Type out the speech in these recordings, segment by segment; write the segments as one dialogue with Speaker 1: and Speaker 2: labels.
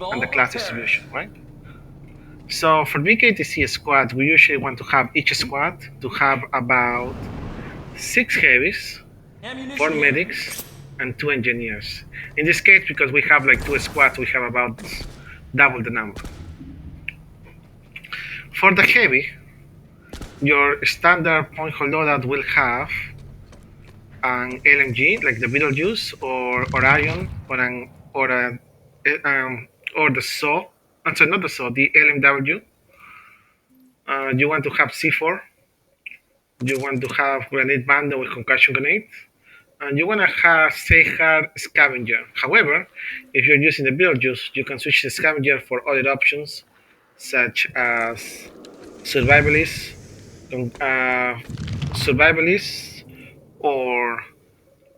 Speaker 1: and the class distribution, right? So for VKTC squad, we usually want to have each squad to have about 6 heavies, 4 medics, and 2 engineers. In this case, because we have like 2 squads, we have about double the number. For the heavy, your standard point hold loadout will have an LMG like the Beetlejuice or Orion or the SAW. I'm sorry, not the SAW, the LMW. You want to have C4. You want to have grenade bundle with concussion grenade, and you want to have Seigar scavenger. However, if you're using the Beetlejuice, you can switch the scavenger for other options such as survivalist, uh, survivalist, or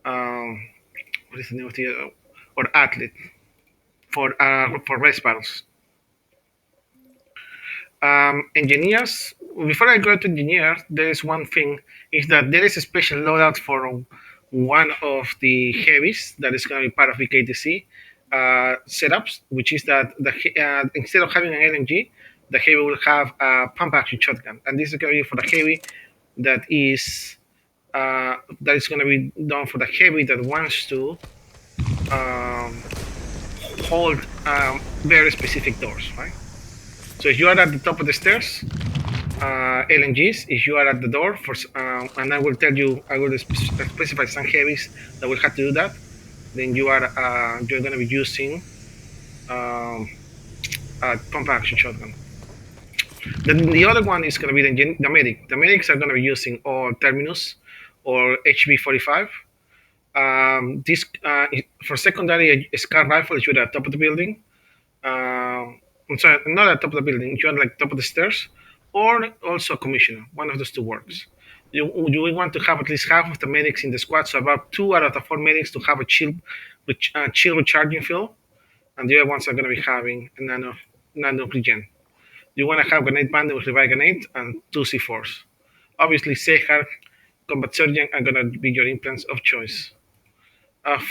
Speaker 1: what is the name of the other? Or athlete for race battles. Engineers. Before I go to engineers, there is one thing: is that there is a special loadout for one of the heavies that is going to be part of VKTC setups, which is that instead of having an LMG, the heavy will have a pump action shotgun, and this is going to be for the heavy that is going to be done for the heavy that wants to um, hold very specific doors, right? So if you are at the top of the stairs, LNGs, if you are at the door, and I will tell you, I will specify some heavies that will have to do that, then you're going to be using um, a pump action shotgun. The other one is going to be the medic. The medics are going to be using all Terminus or HB45. This for secondary, a SCAR rifle is at the top of the building. I'm sorry, not at the top of the building. You are like top of the stairs, or also a commissioner. One of those two works. You want to have at least half of the medics in the squad, so about 2 out of the 4 medics to have a chill recharging field, and the other ones are going to be having a nano regen. You want to have grenade bundle with revive grenade and 2 C4s. Obviously, Seigar, combat surgeon are going to be your implants of choice.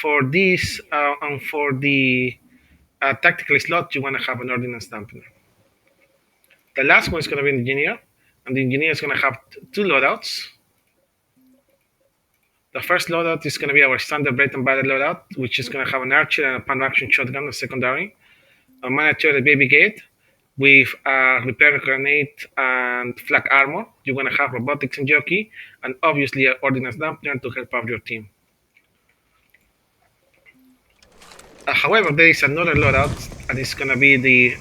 Speaker 1: For this and for the tactical slot, you want to have an ordnance dampener. The last one is going to be an engineer, and the engineer is going to have 2 loadouts. The first loadout is going to be our standard blade and battle loadout, which is going to have an archer and a pump action shotgun as secondary, a mandatory baby gate with a repair grenade and flak armor. You're going to have robotics and jockey, and obviously an ordnance dampener to help out your team. However, there is another loadout, and it's going to be the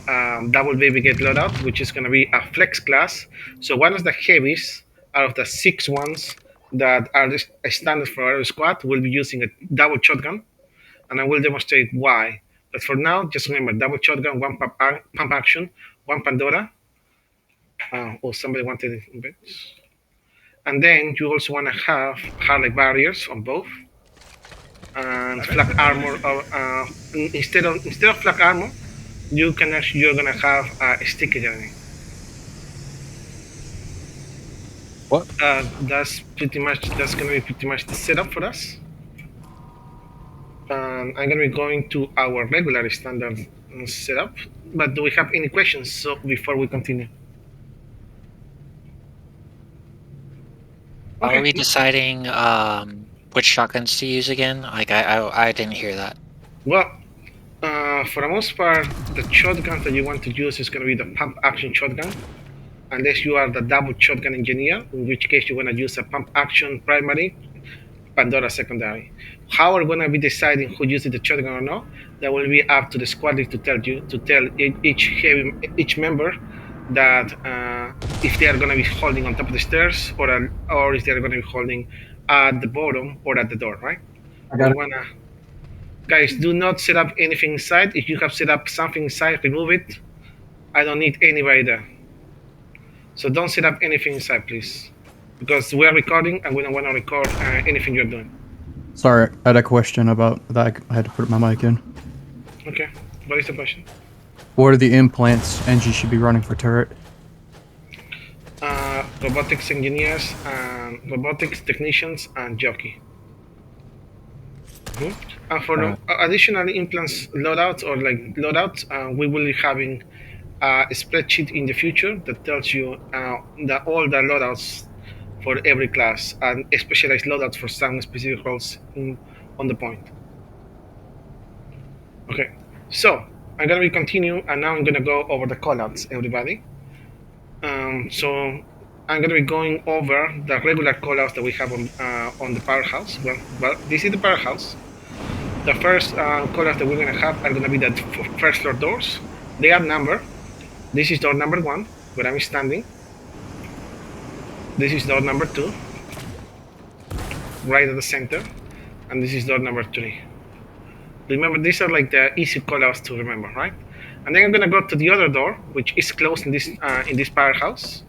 Speaker 1: double baby gate loadout, which is going to be a flex class. So one of the heavies out of the 6 ones that are standard for our squad will be using a double shotgun, and I will demonstrate why. But for now, just remember double shotgun, one pump action, one Pandora. Somebody wanted it in bed. And then you also want to have hard barriers on both and flak armor. Instead of flak armor, you're gonna have a sticky grenade.
Speaker 2: What?
Speaker 1: That's gonna be pretty much the setup for us. I'm gonna be going to our regular standard setup. But do we have any questions before we continue?
Speaker 3: How are
Speaker 1: Okay.
Speaker 3: we deciding which shotguns to use again? Like I didn't hear that.
Speaker 1: Well, for the most part, the shotgun that you want to use is going to be the pump action shotgun, unless you are the double shotgun engineer, in which case you want to use a pump action primary, Pandora secondary. How we're going to be deciding who uses the shotgun or not, that will be up to the squad lead to tell each member that if they are going to be holding on top of the stairs or if they are going to be holding at the bottom or at the door, right?
Speaker 2: I got
Speaker 1: We
Speaker 2: it.
Speaker 1: want to Guys, do not set up anything inside. If you have set up something inside, remove it. I don't need anybody there. So don't set up anything inside, please. Because we are recording and we don't want to record anything you're doing.
Speaker 2: Sorry, I had a question about that. I had to put my mic in.
Speaker 1: Okay. What is the question?
Speaker 2: What are the implants NG should be running for turret?
Speaker 1: Robotics engineers, robotics technicians, and jockey. And for the additional implants loadouts or like loadouts, we will be having a spreadsheet in the future that tells you all the loadouts for every class and specialized loadouts for some specific roles on the point. Okay, so I'm gonna be continue, and now I'm gonna go over the callouts, everybody. So I'm gonna be going over the regular callouts that we have on the Powerhouse. Well, this is the Powerhouse. The first callouts that we're gonna have are gonna be the first floor doors. They are numbered. This is door number 1, where I'm standing. This is door number 2, right at the center, and this is door number 3. Remember, these are like the easy callouts to remember, right? And then I'm gonna go to the other door, which is closed in this Powerhouse.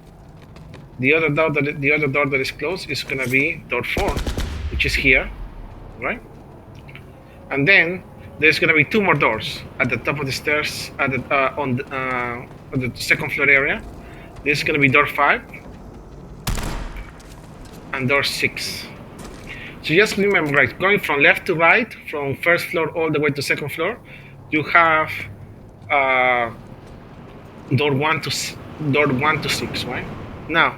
Speaker 1: The other door that is closed is gonna be door 4, which is here, right? And then there's gonna be 2 more doors at the top of the stairs on the second floor area. This is gonna be door 5 and door 6. So just remember, right, going from left to right, from first floor all the way to second floor, you have door 1 to 6, right? Now,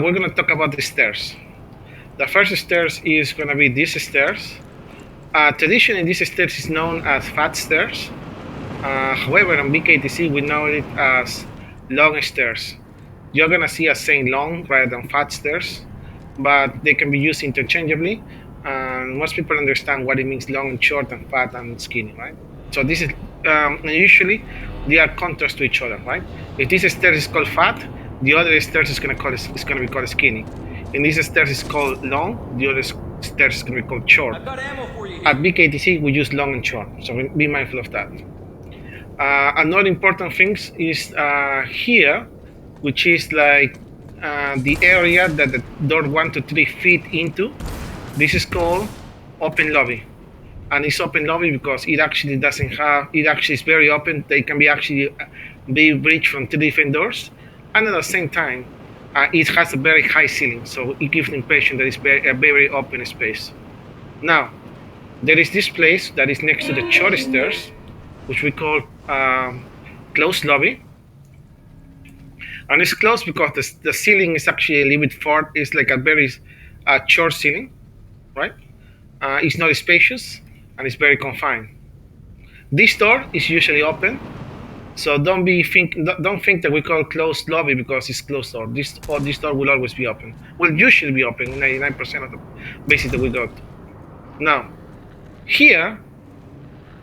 Speaker 1: we're gonna talk about the stairs. The first stairs is gonna be these stairs. Traditionally, this stairs is known as fat stairs. However, on VKTZ, we know it as long stairs. You're gonna see us saying long rather than fat stairs, but they can be used interchangeably. And most people understand what it means: long and short, and fat and skinny, right? So this is usually they are contrast to each other, right? If this stairs is called fat, the other stairs is gonna be called skinny. And this stairs is called long, the other stairs is gonna be called short.
Speaker 4: I've got ammo for you here.
Speaker 1: At VKTZ, we use long and short, so be mindful of that. Another important thing is here, which is like the area that the door 1 to 3 fit into. This is called open lobby, and it's open lobby because it actually doesn't have. It actually is very open. They can be actually be reached from 3 different doors, and at the same time, it has a very high ceiling, so it gives the impression that it's a very open space. Now, there is this place that is next to the short stairs, which we call closed lobby. And it's closed because the ceiling is actually a little bit far. It's like a very short ceiling, right? It's not spacious, and it's very confined. This door is usually open, so don't think that we call closed lobby because it's closed door. This door will always be open. Will usually be open 99% of the bases that we go to. Now, here,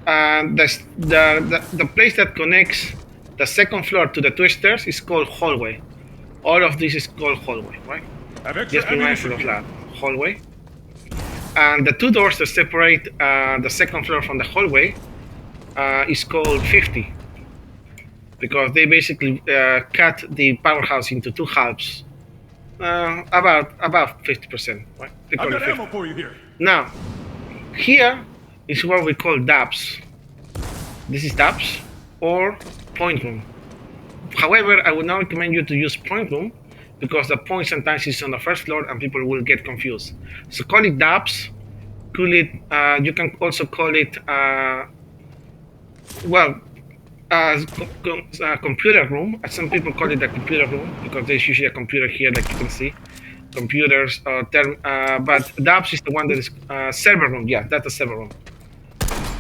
Speaker 1: the place that connects the second floor to the 2 stairs is called hallway. All of this is called hallway, right? Just be mindful of that. Hallway. And the 2 doors that separate the second floor from the hallway is called 50, because they basically cut the Powerhouse into 2 halves, about 50%, right?
Speaker 4: I've got ammo for you here.
Speaker 1: Now, here is what we call DAPS. This is DAPS, or point room. However, I would not recommend you to use point room because the point sometimes is on the first floor and people will get confused. So call it DAPS. You can also call it computer room. Some people call it a computer room because there's usually a computer here, like you can see. Computers, but DAPS is the one that is server room. Yeah, that's a server room.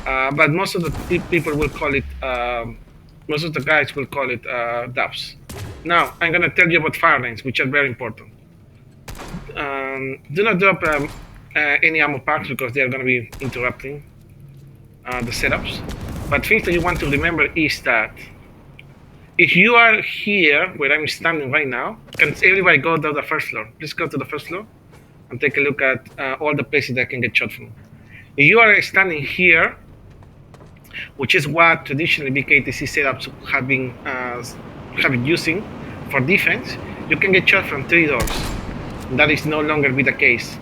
Speaker 1: But most of the people will call it. Most of the guys will call it DAPS. Now, I'm going to tell you about fire lanes, which are very important. Do not drop any ammo packs because they are going to be interrupting the setups. But things that you want to remember is that if you are here, where I'm standing right now, can everybody go to the first floor? Please go to the first floor and take a look at all the places that can get shot from. If you are standing here, which is what traditionally VKTZ setups have been using for defense, you can get shot from 3 doors. That is no longer be the case.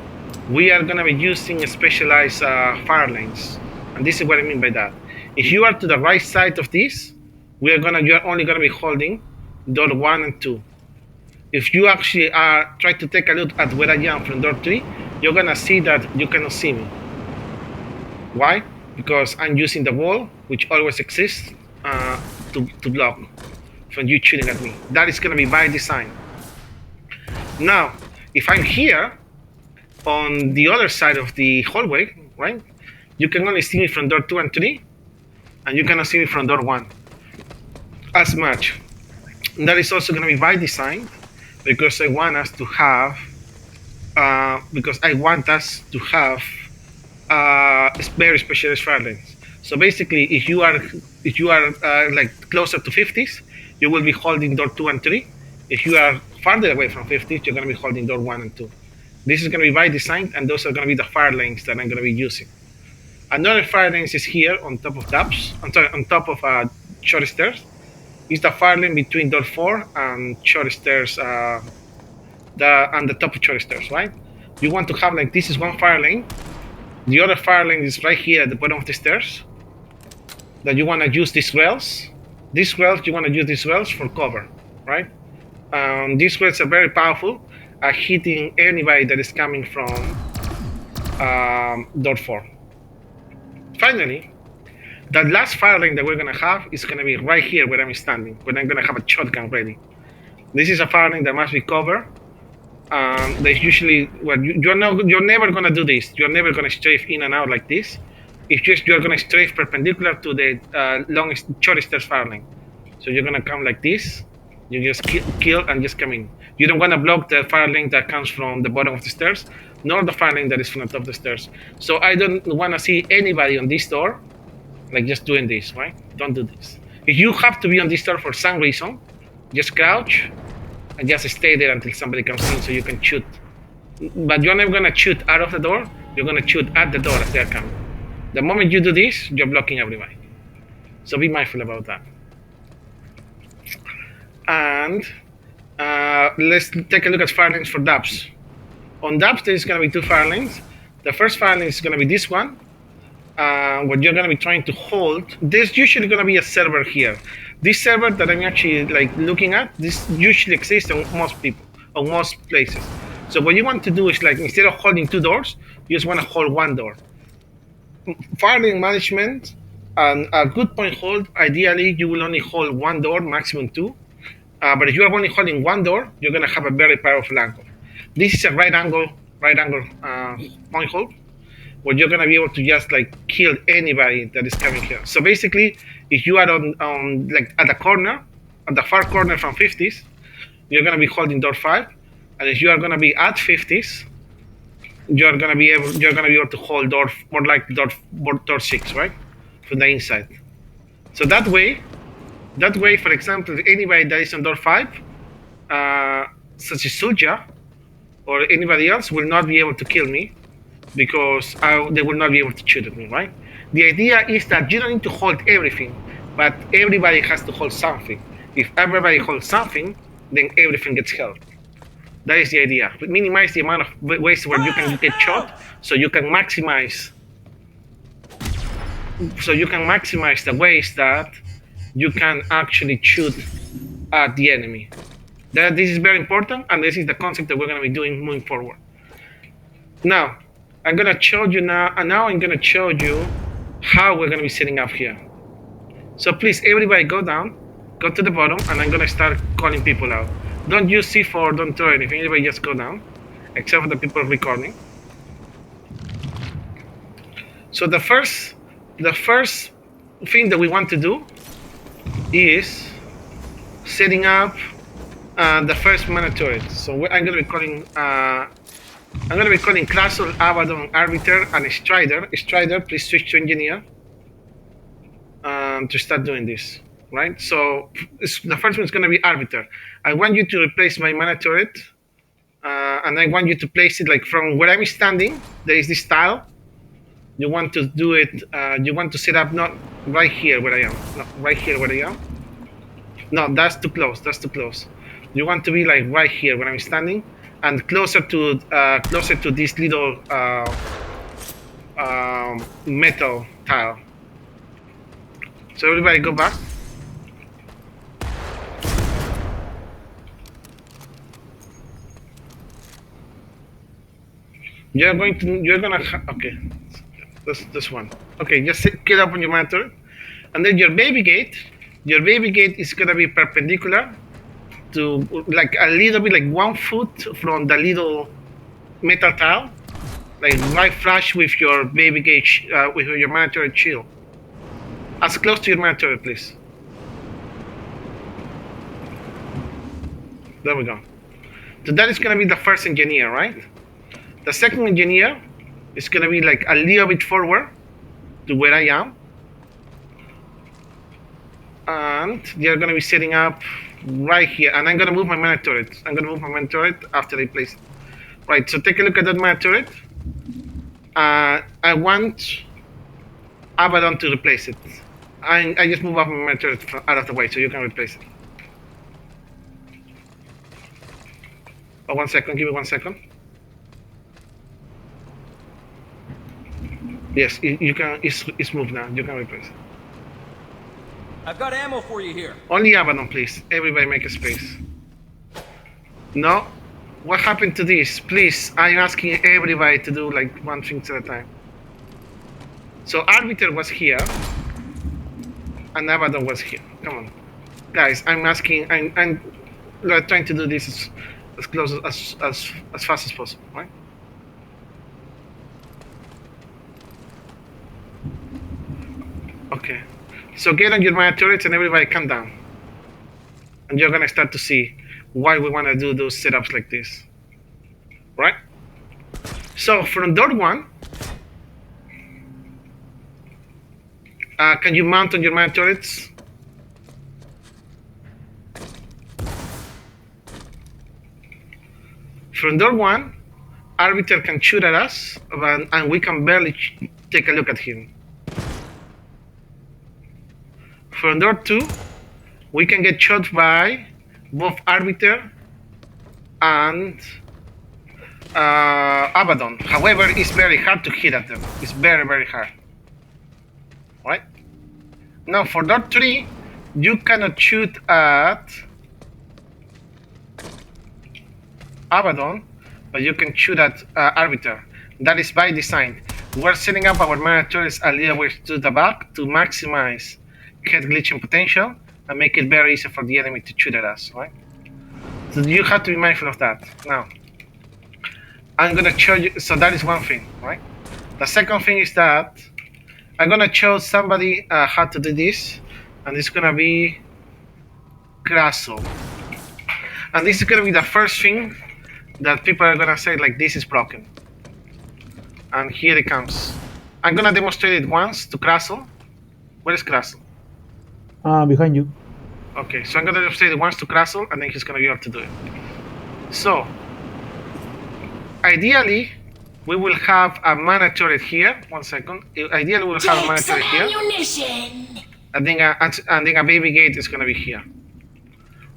Speaker 1: We are going to be using specialized fire lanes, and this is what I mean by that. If you are to the right side of this, you're only going to be holding door 1 and 2. If you actually try to take a look at where I am from door 3, you're going to see that you cannot see me. Why? because I'm using the wall, which always exists, to block from you shooting at me. That is going to be by design. Now, if I'm here on the other side of the hallway, right, you can only see me from door 2 and 3, and you cannot see me from door 1 as much. And that is also going to be by design, because I want us to have very specialized fire lanes. So basically, if you are like closer to 50s, you will be holding door 2 and 3. If you are farther away from 50s, you're going to be holding door 1 and 2. This is going to be by design, and those are going to be the fire lanes that I'm going to be using. Another fire lanes is here on top of taps. I'm sorry, on top of short stairs. Is the fire lane between door 4 and short stairs, the top of short stairs, right? You want to have like this is one fire lane. The other fire lane is right here at the bottom of the stairs. That you want to use these rails. These rails, you want to use these rails for cover, right? These rails are very powerful at hitting anybody that is coming from door 4. Finally, the last fire lane that we're going to have is going to be right here where I'm standing, where I'm going to have a shotgun ready. This is a fire lane that must be covered. There's usually, well, you're never going to do this. You're never going to strafe in and out like this. It's just you're going to strafe perpendicular to the longest, shortest stairs fire lane. So you're going to come like this. You just kill and just come in. You don't want to block the fire lane that comes from the bottom of the stairs, nor the fire lane that is from the top of the stairs. So I don't want to see anybody on this door like just doing this, right? Don't do this. If you have to be on this door for some reason, just crouch and just stay there until somebody comes in so you can shoot. But you're never gonna shoot out of the door, you're gonna shoot at the door as they're coming. The moment you do this, you're blocking everybody. So be mindful about that. And let's take a look at fire lanes for dubs. On dubs, there's gonna be 2 fire lanes. The first fire lane is gonna be this one. What you're going to be trying to hold, there's usually going to be a server here. This server that I'm actually like looking at, this usually exists on most people, on most places. So what you want to do is like instead of holding 2 doors, you just want to hold 1 door. Fire lane management and a good point hold, ideally you will only hold 1 door, maximum 2. But if you are only holding 1 door, you're going to have a very powerful angle. This is a right angle point hold, where you're gonna be able to just like kill anybody that is coming here. So basically, if you are on like at the corner, at the far corner from 50s, you're gonna be holding door 5, and if you are gonna be at 50s, you're gonna be able to hold door 6, right, from the inside. So that way, for example, anybody that is on door 5, such as Suja or anybody else, will not be able to kill me, because they will not be able to shoot at me, right? The idea is that you don't need to hold everything, but everybody has to hold something. If everybody holds something, then everything gets held. That is the idea. Minimize the amount of ways where you can get shot, so you can maximize the ways that you can actually shoot at the enemy. This is very important, and this is the concept that we're going to be doing moving forward. Now, I'm going to show you I'm going to show you how we're going to be setting up here. So please, everybody go down, go to the bottom, and I'm going to start calling people out. Don't use C4, don't throw anything, everybody just go down, except for the people recording. So the first thing that we want to do is setting up the first mana turret. So I'm going to be calling Castle, Abaddon, Arbiter, and Strider. Strider, please switch to Engineer to start doing this, right? So the first one is going to be Arbiter. I want you to replace my mana turret, and I want you to place it like from where I'm standing. There is this tile. You want to do it, you want to set up not right here where I am. No, right here where I am. No, that's too close, You want to be like right here where I'm standing, and closer to this little metal tile. So everybody go back. Okay, this one. Okay, just get up on your man turret. And then your baby gate is gonna be perpendicular to like a little bit like 1 foot from the little metal tile, like right flush with your baby gate, with your man turret shield. As close to your man turret, please. There we go. So that is gonna be the first engineer, right? The second engineer is gonna be like a little bit forward to where I am. And they're gonna be setting up right here. And I'm gonna move my mana turret. After I place it. Right, so take a look at that mana turret. I want Abaddon to replace it. I just move up my mana turret out of the way so you can replace it. Oh, 1 second, give me 1 second. Yes, you can. It's moved now. You can replace it.
Speaker 4: I've got ammo for you here.
Speaker 1: Only Abaddon, please. Everybody make a space. No? What happened to this? Please, I'm asking everybody to do like one thing at a time. So Arbiter was here, and Abaddon was here. Come on. Guys, I'm asking, I'm trying to do this as close as fast as possible, right? Okay. So get on your mana turrets and everybody come down. And you're gonna start to see why we wanna do those setups like this. Right? So from door 1, can you mount on your mana turrets? From door 1, Arbiter can shoot at us, and we can barely take a look at him. From door 2, we can get shot by both Arbiter and Abaddon. However, it's very hard to hit at them. It's very, very hard. Right? Now, for door 3, you cannot shoot at Abaddon, but you can shoot at Arbiter. That is by design. We're setting up our mana turrets a little way to the back to maximize head glitching potential and make it very easy for the enemy to shoot at us, right? So you have to be mindful of that. Now, I'm gonna show you, so that is one thing, right? The second thing is that I'm gonna show somebody how to do this, and it's gonna be Crasso. And this is gonna be the first thing that people are gonna say, like, this is broken. And here it comes. I'm gonna demonstrate it once to Crasso. Where is Crasso?
Speaker 5: Behind you.
Speaker 1: Okay, so I'm gonna say it once to Crasso, and then he's gonna be able to do it. So, ideally, we will have a mana turret here. 1 second. Ideally, we'll have a mana turret here. And then a baby gate is gonna be here.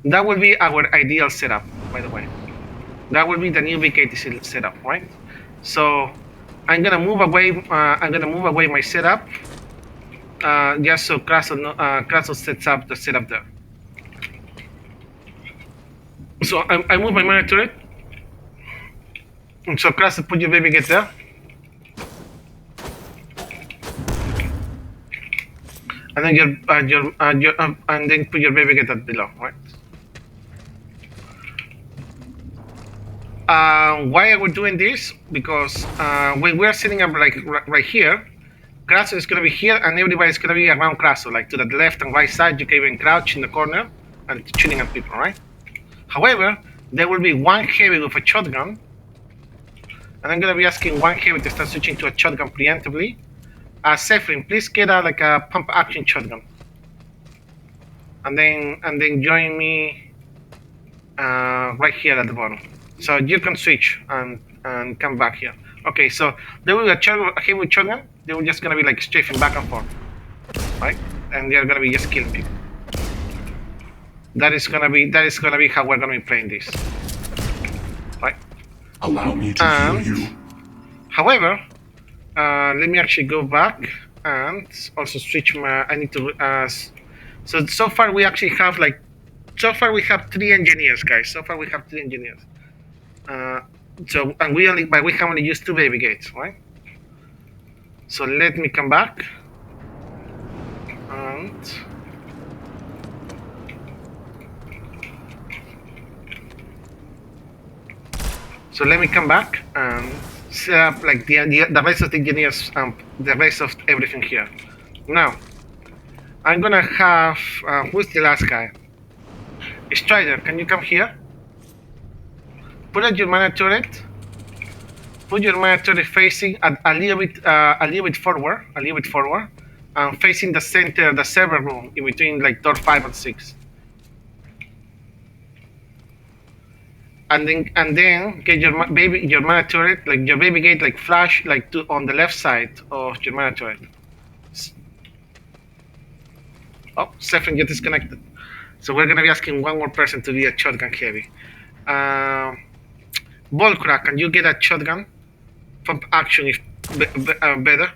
Speaker 1: That will be our ideal setup, by the way. That will be the new VKTZ setup, right? So, I'm gonna move away. I'm gonna move away my setup. Just so Crasso sets up the setup there. So I move my mana turret. So Crasso, put your baby gate there. And then and then put your baby gate at below, right? Why are we doing this? Because when we're setting up like right here, Crasso is going to be here, and everybody's going to be around Crasso, like to the left and right side. You can even crouch in the corner and shooting at people, right? However, there will be one heavy with a shotgun, and I'm going to be asking one heavy to start switching to a shotgun preemptively. Sephrin, please get like a pump action shotgun, and then join me right here at the bottom. So you can switch and come back here. Okay, so there will be a heavy with shotgun. They were just gonna be like strafing back and forth, right? And they're gonna be just killing people. That is gonna be how we're gonna be playing this, right?
Speaker 6: Allow me to heal you.
Speaker 1: However, let me actually go back and also switch my. I need to. So far we actually have like. So far we have 3 engineers, guys. So far we have 3 engineers. So and we can only use 2 baby gates, right? So let me come back. And so let me come back and set up like the rest of the engineers, the rest of everything here. Now, I'm gonna have, who's the last guy? Strider, can you come here? Put out your mana turret. Put your mana turret facing a little bit forward, and facing the center, the server room, in between like door 5 and 6. And then get your mana turret, like your baby gate, like flash like on the left side of your mana turret. Oh, Sephrin get disconnected. So we're gonna be asking one more person to be a shotgun heavy. Volcra, can you get a shotgun? Pump action if better.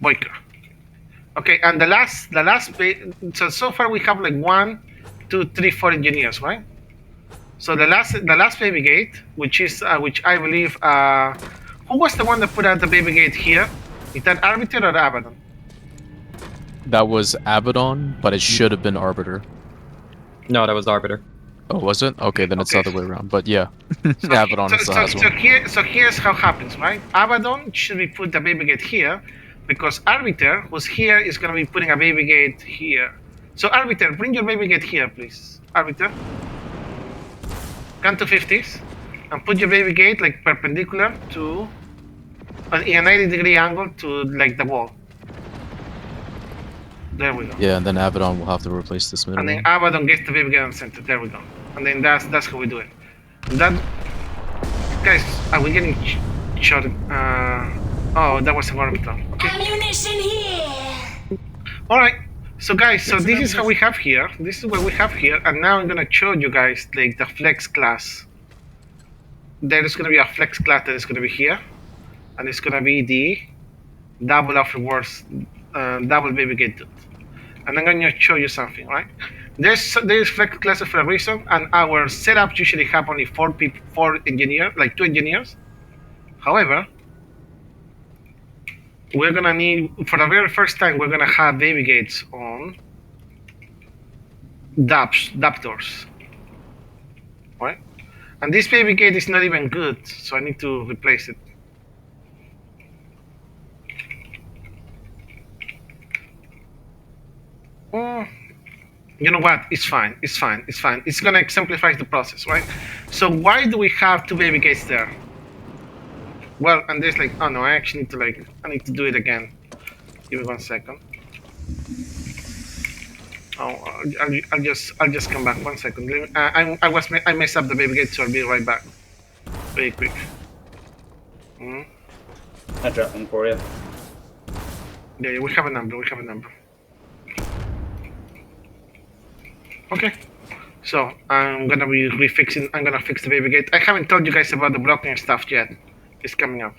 Speaker 1: Boyker. Okay, and the last so far we have like 1, 2, 3, 4 engineers, right? So the last baby gate, which I believe, who was the one that put out the baby gate here? Is that Arbiter or Abaddon?
Speaker 7: That was Abaddon, but it should have been Arbiter.
Speaker 8: No, that was Arbiter.
Speaker 7: Oh, was it? Okay, then it's
Speaker 1: Okay.
Speaker 7: the other way around. But yeah, Abaddon is the last one.
Speaker 1: So here's how it happens, right? Abaddon should be put the baby gate here, because Arbiter, who's here, is going to be putting a baby gate here. So Arbiter, bring your baby gate here, please. Arbiter, come to 50s, and put your baby gate like perpendicular to, in a 90-degree angle to like the wall. There we go.
Speaker 7: Yeah, and then Abaddon will have to replace this middle
Speaker 1: And then
Speaker 7: one.
Speaker 1: Abaddon gets the baby gate on center. There we go. And then that's how we do it. That, guys, are we getting shot? Oh, that was a Wormstone. Okay.
Speaker 9: Ammunition here!
Speaker 1: Alright, so guys, so this is how we have here. This is what we have here, and now I'm gonna show you guys like the flex class. There is gonna be a flex class that is gonna be here, and it's gonna be the double afterwards, double baby gate dude. And I'm gonna show you something, right? There's flex classes for a reason, and our setups usually have only 4 engineers, like 2 engineers. However, we're gonna need, for the very first time, we're gonna have baby gates on DAP doors, right? And this baby gate is not even good, so I need to replace it. You know what? It's fine. It's fine. It's fine. It's gonna exemplify the process, right? So why do we have 2 baby gates there? Well, and there's like, oh no, I actually need to I need to do it again. Give me 1 second. Oh, I'll just come back 1 second. I messed up the baby gate, so I'll be right back. Very quick.
Speaker 8: I dropped one for you.
Speaker 1: Yeah, we have a number. We have a number. Okay. So I'm gonna be refixing. I'm gonna fix the baby gate. I haven't told you guys about the blocking stuff yet. It's coming up.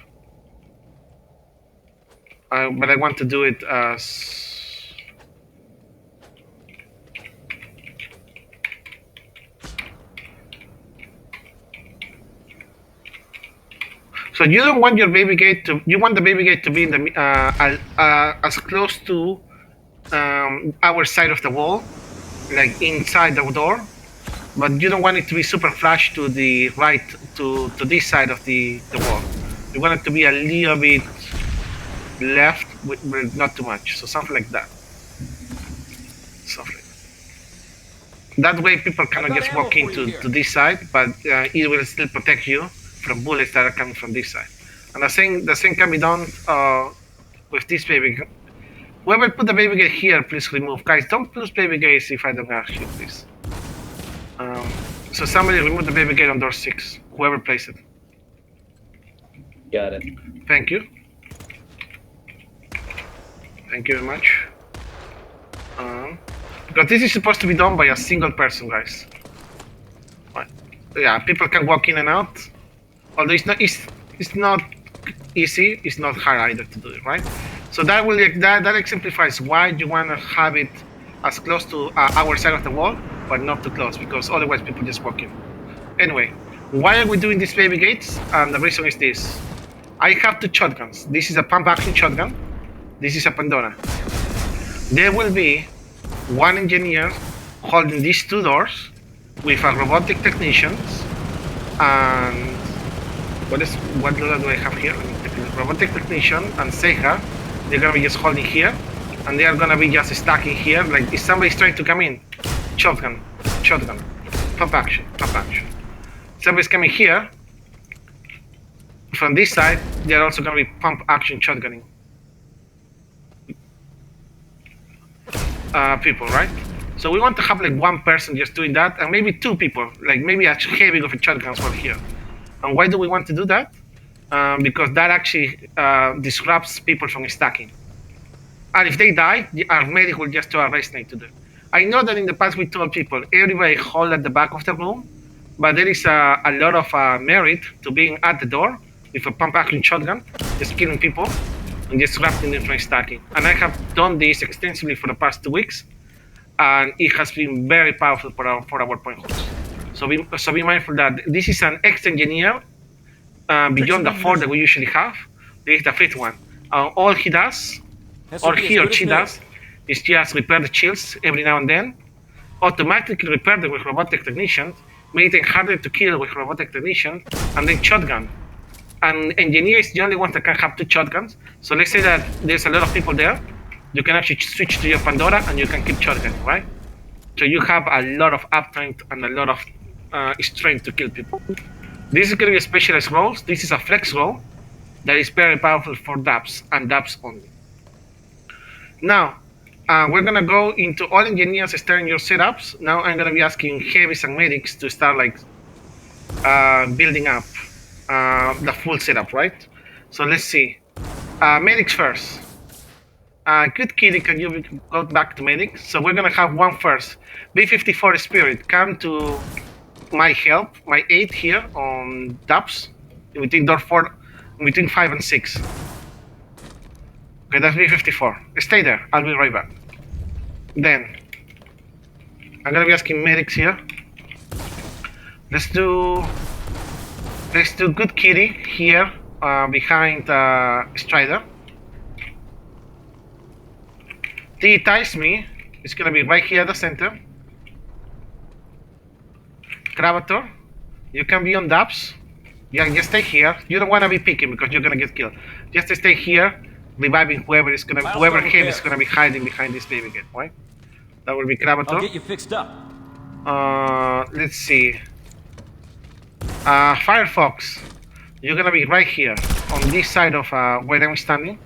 Speaker 1: But I want to do it as. So you don't want your baby gate to. You want the baby gate to be in the as close to our side of the wall, like inside the door, but you don't want it to be super flush to the right, to this side of the wall. You want it to be a little bit left, but not too much. So something like that. Something. That way people cannot just walk into to this side, but it will still protect you from bullets that are coming from this side. And the same can be done with this baby. Whoever put the baby gate here, please remove. Guys, don't lose baby gates if I don't ask you, please. So somebody remove the baby gate on door 6. Whoever placed it.
Speaker 8: Got it.
Speaker 1: Thank you. Thank you very much. Because this is supposed to be done by a single person, guys. Right. Yeah, people can walk in and out. Although it's not easy, it's not hard either to do it, right? So that will that exemplifies why you want to have it as close to our side of the wall, but not too close, because otherwise people just walk in. Anyway, why are we doing these baby gates? And the reason is this: I have two shotguns. This is a pump action shotgun. This is a Pandora. There will be one engineer holding these two doors with a robotic technicians and what do I have here? Robotic technician and Seha. They're gonna be just holding here, and they are gonna be just stacking here. Like if somebody's trying to come in, shotgun, pump action. Somebody's coming here. From this side, they're also gonna be pump action shotgunning. People, right? So we want to have like one person just doing that, and maybe two people, like maybe a heavy of a shotguns over here. And why do we want to do that? Because that actually disrupts people from stacking. And if they die, our medic will just throw a race nade to them. I know that in the past we told people, everybody hold at the back of the room, but there is a lot of merit to being at the door with a pump action shotgun, just killing people and disrupting them from stacking. And I have done this extensively for the past 2 weeks, and it has been very powerful for our point holes. So be mindful that this is an extra engineer beyond the 4 that we usually have. There is the 5th one. All he does, or he or she does, is just repair the shields every now and then, automatically repair them with robotic technicians, make them harder to kill with robotic technicians, and then shotgun. And engineer is the only one that can have 2 shotguns. So let's say that there's a lot of people there, you can actually switch to your Pandora and you can keep shotgun, right? So you have a lot of uptime and a lot of strength to kill people. This is going to be a specialized role. This is a flex role that is very powerful for dubs and dubs only. Now, we're going to go into all engineers starting your setups. Now I'm going to be asking heavies and medics to start like building up the full setup, right? So let's see. Medics first. Good kitty, can you go back to medics? So we're going to have one first. B54 Spirit, come to my help, my aid here on dubs, in between door 4, in between 5 and 6. Okay, that's B54. Stay there, I'll be right back. Then, I'm gonna be asking medics here. Let's do good kitty here behind Strider. Ties me, it's gonna be right here at the center. Cravator, you can be on dubs. Yeah, just stay here. You don't want to be picking because you're gonna get killed. Just stay here, reviving whoever heavy is gonna be hiding behind this baby gate, right? That will be Cravator.
Speaker 4: I'll get you fixed up.
Speaker 1: Let's see. Firefox, you're gonna be right here on this side of where I'm standing.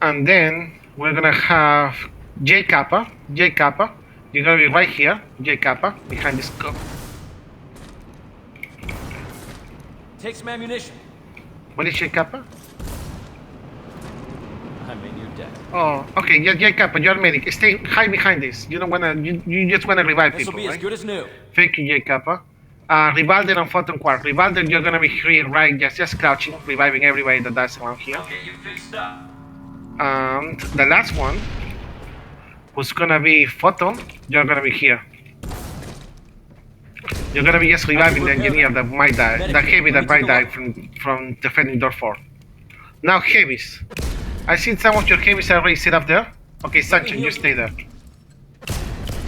Speaker 1: And then we're gonna have J Kappa. You're gonna be right here, J Kappa, behind this cup.
Speaker 4: Take some ammunition.
Speaker 1: What is J Kappa?
Speaker 4: I'm in your debt.
Speaker 1: Oh, okay, yeah, J Kappa, you're a medic. Stay hide behind this. You don't wanna, you just wanna revive
Speaker 4: This will
Speaker 1: people,
Speaker 4: be as
Speaker 1: right?
Speaker 4: good as new.
Speaker 1: Thank you, J Kappa. Rivalder and Photon Quark. Rivalder, you're gonna be here, right, just crouching, reviving everybody that dies around here.
Speaker 4: I'll get you fixed up.
Speaker 1: And the last one was gonna be Photon. You're gonna be here. You're gonna be just reviving the engineer that might die, the heavy that might die from defending door 4. Now heavies. I see some of your heavies are already set up there. Okay, Sancho, you stay there.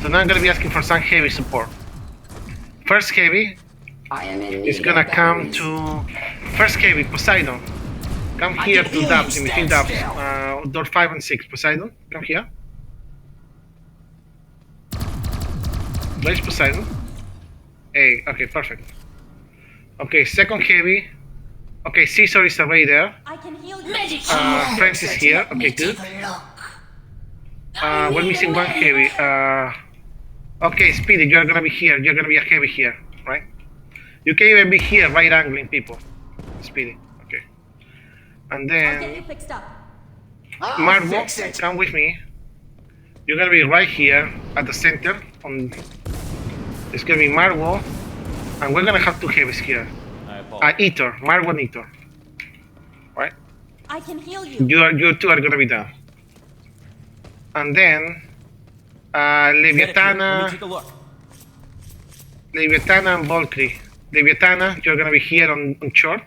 Speaker 1: So now I'm gonna be asking for some heavy support. First heavy is gonna come to first heavy, Poseidon. Come here to dubs, in between dubs. Door 5 and 6. Poseidon, come here. Where's Poseidon? Hey, okay, perfect. Okay, second heavy. Okay, Caesar is already there.
Speaker 9: I can heal you.
Speaker 1: Francis here. Okay, good. We're missing one heavy. Okay, Speedy, you're gonna be here. You're gonna be a heavy here, right? You can even be here, right angling people. Speedy, okay. And
Speaker 9: I'll get you
Speaker 1: then
Speaker 9: fixed up.
Speaker 1: Margot, come with me. You're gonna be right here at the center. It's gonna be Margot, and we're gonna have two heavies here.
Speaker 4: I apologize.
Speaker 1: Eater, Margot and Eater. Right?
Speaker 9: I can heal you.
Speaker 1: You two are gonna be down. And then
Speaker 4: Let me
Speaker 1: Leviatana
Speaker 4: take a look.
Speaker 1: and Valkyrie. Leviatana, you're gonna be here on short.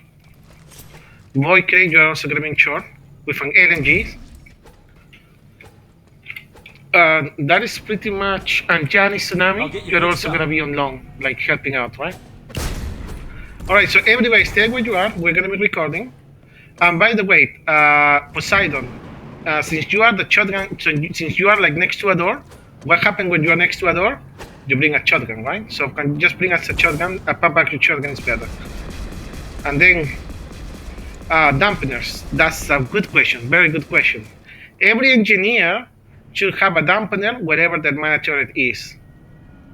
Speaker 1: Voidcrate, you're also gonna be in short with an LNG. That is pretty much, and Gianni
Speaker 4: I'll
Speaker 1: Tsunami,
Speaker 4: get you
Speaker 1: you're
Speaker 4: fixed
Speaker 1: also
Speaker 4: up.
Speaker 1: gonna be on long, like helping out, right? Alright, so everybody stay where you are, we're gonna be recording. And by the way, Poseidon, since you are the shotgun, since you are like next to a door, what happens when you are next to a door? You bring a shotgun, right? So can you just bring us a shotgun, a pop back shotgun is better. And then, dampeners, that's a good question, very good question. Every engineer should have a dampener wherever that mana turret is,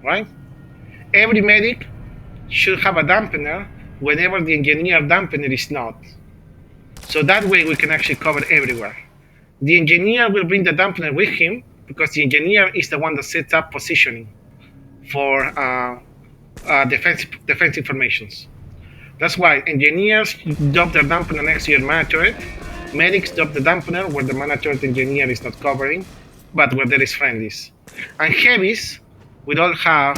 Speaker 1: right? Every medic should have a dampener whenever the engineer dampener is not. So that way we can actually cover everywhere. The engineer will bring the dampener with him because the engineer is the one that sets up positioning for defensive formations. That's why engineers drop their dampener next to your mana turret. Medics drop the dampener where the mana turret engineer is not covering, but where there is friendlies. And heavies, we all have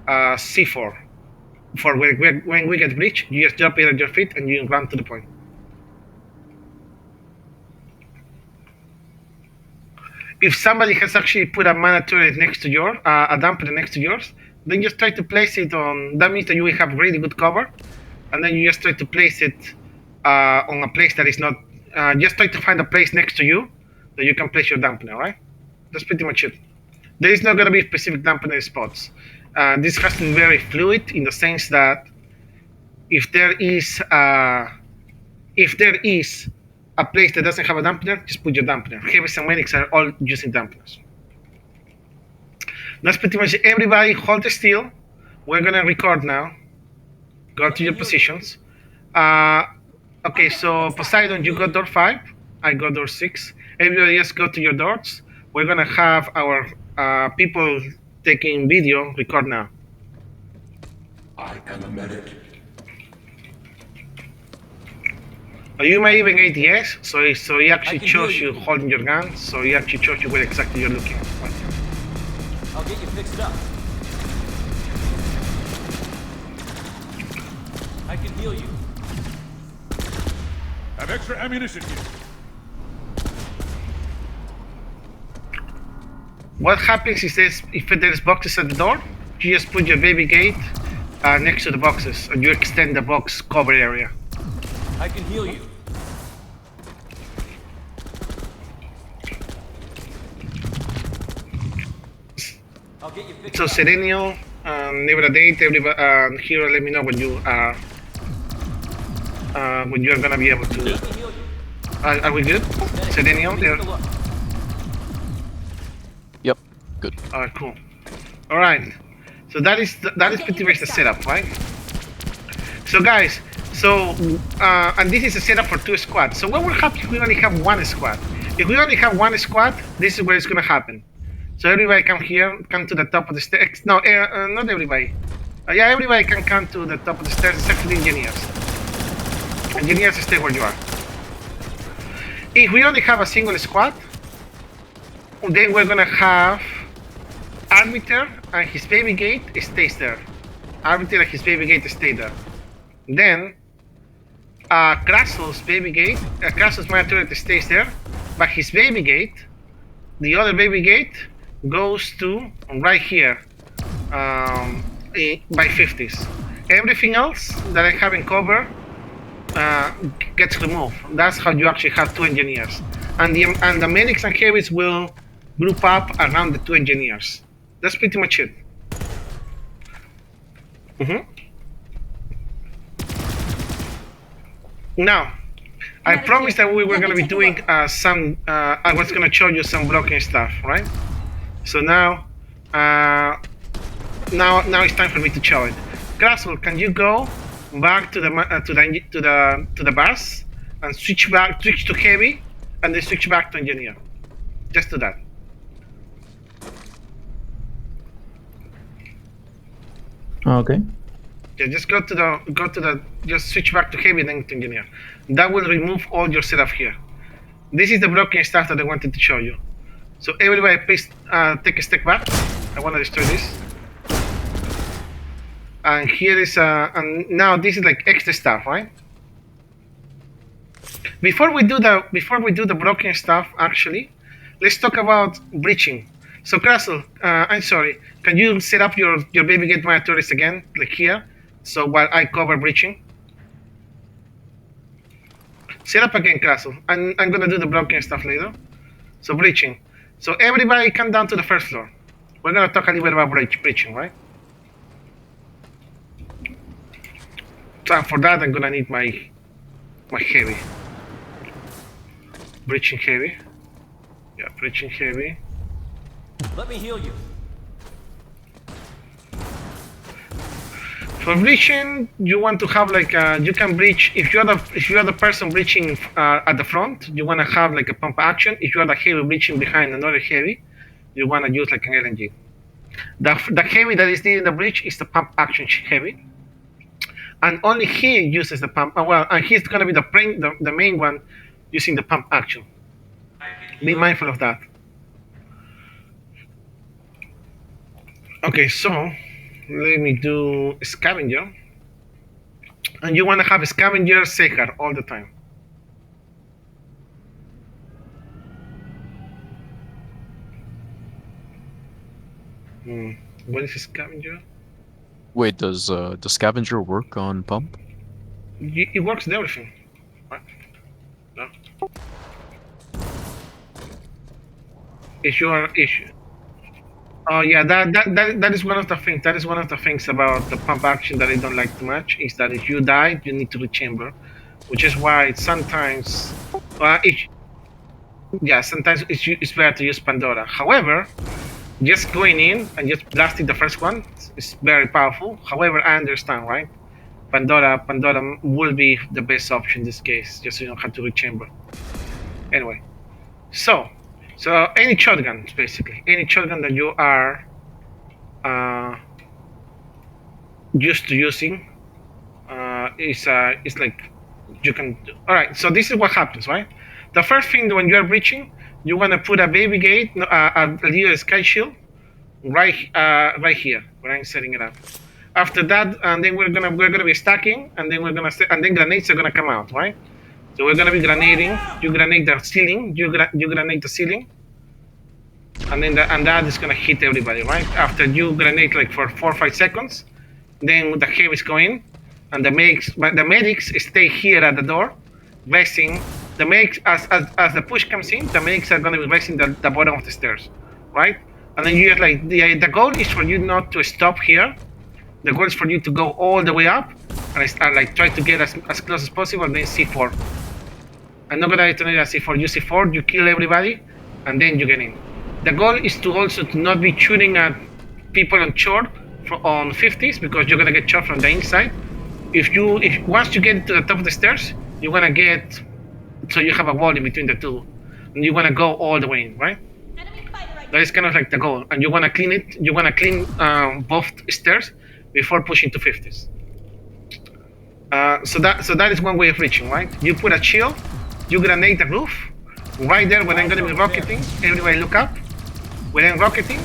Speaker 1: C4. For when we get breached, you just drop it at your feet and you run to the point. If somebody has actually put a mana turret next to yours, a dampener next to yours, then just try to place it on. That means that you will have really good cover, and then you just try to place it on a place that is not. Just try to find a place next to you that you can place your dampener. Right? That's pretty much it. There is not going to be specific dampener spots. This has to be very fluid in the sense that if there is a place that doesn't have a dampener, just put your dampener. Heavies and medics are all using dampeners. That's pretty much it. Everybody hold still. We're gonna record now. Go to your positions. Okay, so Poseidon, you got door 5. I got door 6. Everybody just go to your doors. We're gonna have our people taking video record now.
Speaker 6: I am a medic.
Speaker 1: You may even ADS, so he actually
Speaker 4: can
Speaker 1: shows
Speaker 4: hear
Speaker 1: you holding your gun, so he actually shows you where exactly you're looking.
Speaker 4: I'll get you fixed up. I can heal you.
Speaker 6: Have extra ammunition here.
Speaker 1: What happens is this: if there's boxes at the door, you just put your baby gate next to the boxes, and you extend the box cover area.
Speaker 4: I can heal you. I'll get you fixed
Speaker 1: So
Speaker 4: up.
Speaker 1: Serenio, never a date. Everybody, Hero, let me know when you are gonna be able to.
Speaker 4: I can heal you.
Speaker 1: Are we good? Serenio,
Speaker 4: Take
Speaker 1: there.
Speaker 4: a look.
Speaker 7: Yep. Good.
Speaker 1: Alright, cool. Alright. So that is pretty much the setup, right? So guys, and this is a setup for 2 squads. So what will happen if we only have 1 squad? If we only have 1 squad, this is where it's gonna happen. So everybody come here, come to the top of the stairs. No, not everybody. Yeah, everybody can come to the top of the stairs except for the engineers. Engineers, stay where you are. If we only have a single squad, then we're gonna have Arbiter and his baby gate stays there. Arbiter and his baby gate stay there. Then Krassel's baby gate, Krassel's mana turret stays there, but his baby gate, the other baby gate, goes to right here by 50s. Everything else that I have in cover gets removed. That's how you actually have 2 engineers, and the medics and heavies will group up around the 2 engineers. That's pretty much it. Now, I promised that we were going to be doing some. I was going to show you some blocking stuff, right? So now it's time for me to show it. Grassel, can you go back to the bus and switch to heavy, and then switch back to engineer? Just do that.
Speaker 5: Okay.
Speaker 1: Yeah, just just switch back to heavy, then to engineer. That will remove all your setup here. This is the blocking stuff that I wanted to show you. So everybody, please take a step back. I want to destroy this. And here is and now this is like extra stuff, right? Before we do the broken stuff, actually, let's talk about breaching. So Krasl, I'm sorry, can you set up your baby gate monitors again, like here, so while I cover breaching? Set up again, Krasl. I'm gonna do the broken stuff later. So breaching. So everybody come down to the first floor. We're gonna talk a little bit about breaching, right? So for that, I'm gonna need my heavy. Breaching heavy. Yeah, breaching heavy.
Speaker 4: Let me heal you.
Speaker 1: For breaching, you want to have like you can breach if you're the person breaching at the front. You want to have like a pump action. If you're the heavy breaching behind another heavy, you want to use like an LNG. The heavy that is needing the breach is the pump action heavy, and only he uses the pump. Well, and he's gonna be the main one using the pump action. Be mindful of that. Okay, so let me do scavenger. And you want to have a scavenger Seigar all the time. What is a scavenger?
Speaker 7: Wait, does the scavenger work on pump?
Speaker 1: It works with everything. What? No. Issue. Oh yeah, that is one of the things. That is one of the things about the pump action that I don't like too much. Is that if you die, you need to rechamber, which is why sometimes, sometimes it's better to use Pandora. However, just going in and just blasting the first one is very powerful. However, I understand, right? Pandora will be the best option in this case, just so you don't have to rechamber. Anyway, so any shotgun, basically, any shotgun that you are used to using is like you can. All right, so this is what happens, right? The first thing when you are breaching, you want to put a baby gate, a little sky shield, right here where I'm setting it up. After that, and then we're gonna be stacking, and then and then grenades are gonna come out, right? So we're gonna be grenading. You grenade the ceiling. You grenade the ceiling, and then that is gonna hit everybody, right? After you grenade like for 4 or 5 seconds, then the heavies go in, and the medics stay here at the door, resting. The medics, as the push comes in, the medics are gonna be resting the bottom of the stairs, right? And then you get like the goal is for you not to stop here. The goal is for you to go all the way up and like try to get as close as possible, and then C4. I'm not gonna detonate a C4. You C4, you kill everybody, and then you get in. The goal is to also to not be shooting at people on short on 50s, because you're gonna get shot from the inside. If once you get to the top of the stairs, you wanna get so you have a wall in between the two, and you wanna go all the way in, right? That is kind of like the goal, and you wanna clean it. You wanna clean both stairs before pushing to 50s. So that is one way of reaching, right? You put a shield, you grenade the roof, right there when I'm gonna be rocketing. Everybody look up. When I'm rocketing,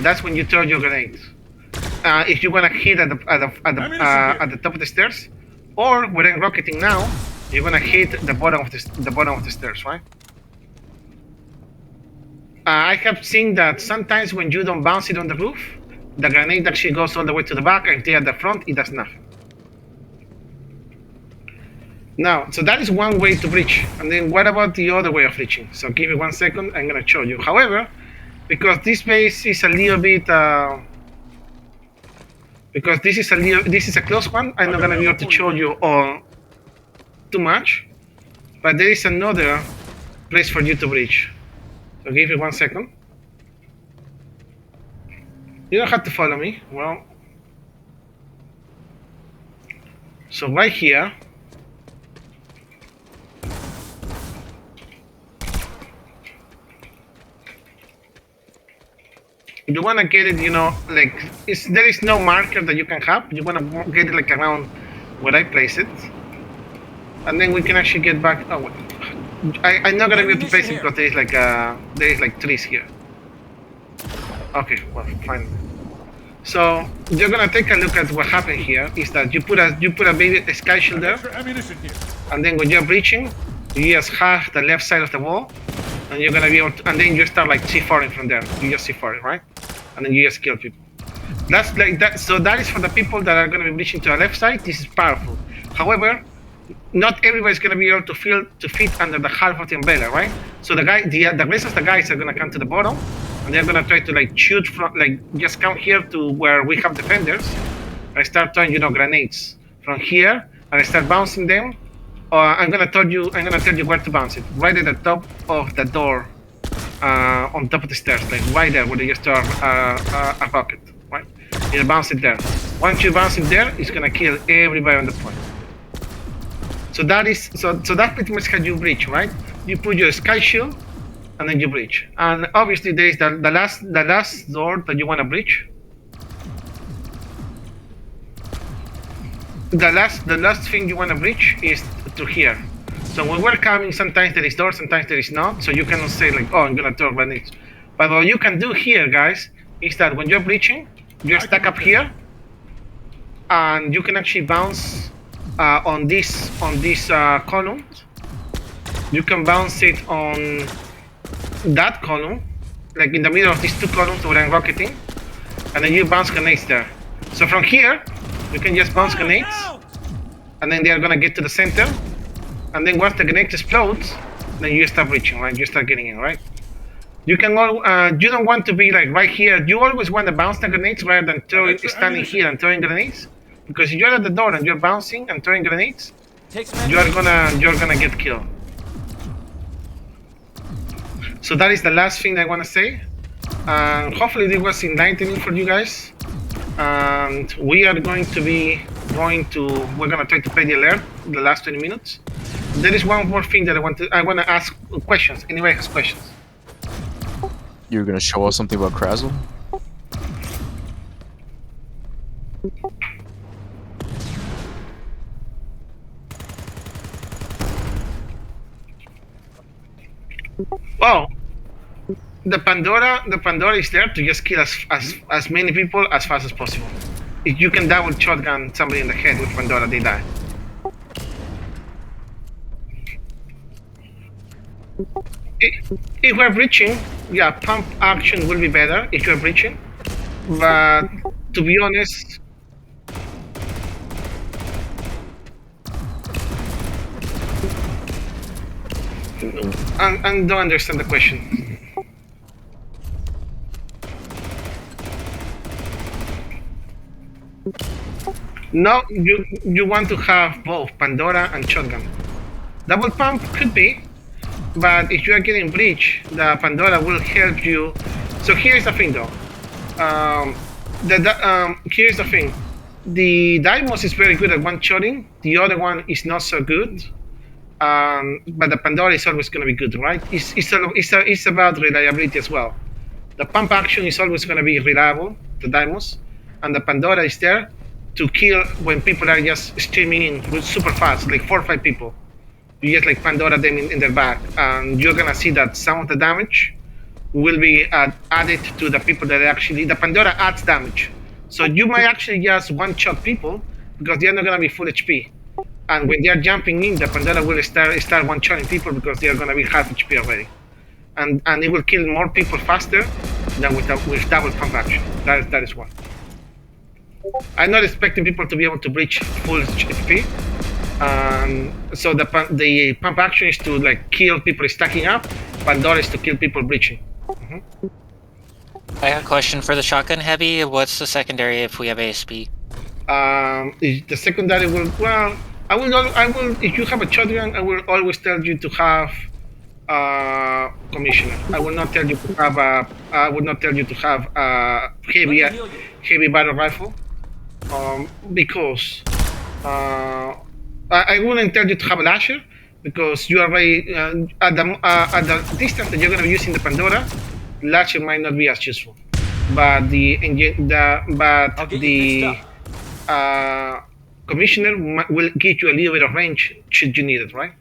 Speaker 1: that's when you throw your grenades. If you wanna hit at the top of the stairs, or when I'm rocketing now, you're gonna hit the bottom of the stairs, right? I have seen that sometimes when you don't bounce it on the roof, the grenade actually goes all the way to the back, and if they're at the front, it does nothing. Now, so that is one way to breach. And then what about the other way of breaching? So give me 1 second, I'm gonna show you. However, because this base is a little bit, because this is a close one, I'm not gonna be able to show you all too much. But there is another place for you to breach. So give me 1 second. You don't have to follow me. Well, so right here, you want to get it, you know, like there is no marker that you can have. You want to get it like around where I place it, and then we can actually get back. Oh, I'm not gonna be able to place it because there is like trees here. Okay, well, fine. So you're gonna take a look at what happened here. Is that you put a baby sky shield there,
Speaker 6: Extra ammunition here.
Speaker 1: and then when you're breaching, you just have the left side of the wall, and you're gonna be able to, and then you start like C4ing from there. You just C4 it, right? And then you just kill people. That's like that. So that is for the people that are gonna be breaching to the left side. This is powerful. However, not everybody's gonna be able to fit under the half of the umbrella, right? So the rest of the guys are gonna come to the bottom, and they're gonna try to like shoot from like just come here to where we have defenders, and start throwing grenades from here, and I start bouncing them. I'm gonna tell you where to bounce it. Right at the top of the door, on top of the stairs, like right there where they just throw a rocket, right? You bounce it there. Once you bounce it there, it's gonna kill everybody on the point. So that's pretty much how you breach, right? You put your sky shield, and then you breach. And obviously there is the last door that you want to breach. The last thing you want to breach is to here. So when we're coming, sometimes there is door, sometimes there is not. So you cannot say like, oh, I'm gonna throw grenades. But what you can do here, guys, is that when you're breaching, you stack up here, and you can actually bounce on this column. You can bounce it on that column, like in the middle of these two columns where I'm rocketing, and then you bounce grenades there. So from here, you can just bounce grenades, and then they are gonna get to the center, and then once the grenade explodes, then you start breaching, right? You start getting in, right? You can you don't want to be like right here. You always want to bounce the grenades rather than standing here and throwing grenades, because if you're at the door and you're bouncing and throwing grenades, you're gonna get killed. So that is the last thing I want to say. Hopefully this was enlightening for you guys. And we are going to we're gonna try to play the alert the last 20 minutes. There is one more thing that I want to ask questions. Anybody has questions?
Speaker 7: You're gonna show us something about Krazel?
Speaker 1: Well, the Pandora is there to just kill as many people as fast as possible. If you can double shotgun somebody in the head with Pandora, they die. If we're breaching, yeah, pump action will be better if you're breaching. But to be honest, I don't understand the question. No, you want to have both Pandora and shotgun. Double pump could be, but if you are getting breach, the Pandora will help you. So here's the thing, though. Here's the thing. The Deimos is very good at one-shotting. The other one is not so good. But the Pandora is always going to be good, right? It's about reliability as well. The pump action is always going to be reliable, the Deimos, and the Pandora is there to kill when people are just streaming in super fast, like 4 or 5 people. You just like Pandora them in their back, and you're gonna see that some of the damage will be added to the people that actually the Pandora adds damage. So you might actually just one-shot people because they're not gonna be full HP. And when they're jumping in, the Pandora will start one-shotting people because they're gonna be half HP already. And it will kill more people faster than with double pump action. That is one. I'm not expecting people to be able to breach full HP. So the pump action is to like kill people stacking up. Pandora is to kill people breaching.
Speaker 3: I have a question for the shotgun heavy. What's the secondary if we have ASP?
Speaker 1: The secondary will, well, I will. If you have a shotgun, I will always tell you to have commissioner. I will not tell you to have a heavy battle rifle, because I wouldn't tell you to have a lasher, because you are very at the distance that you're going to be using the Pandora, lasher might not be as useful. But the commissioner will give you a little bit of range should you need it, right?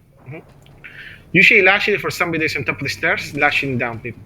Speaker 1: Usually lasher for somebody that's on top of the stairs, lashing down people.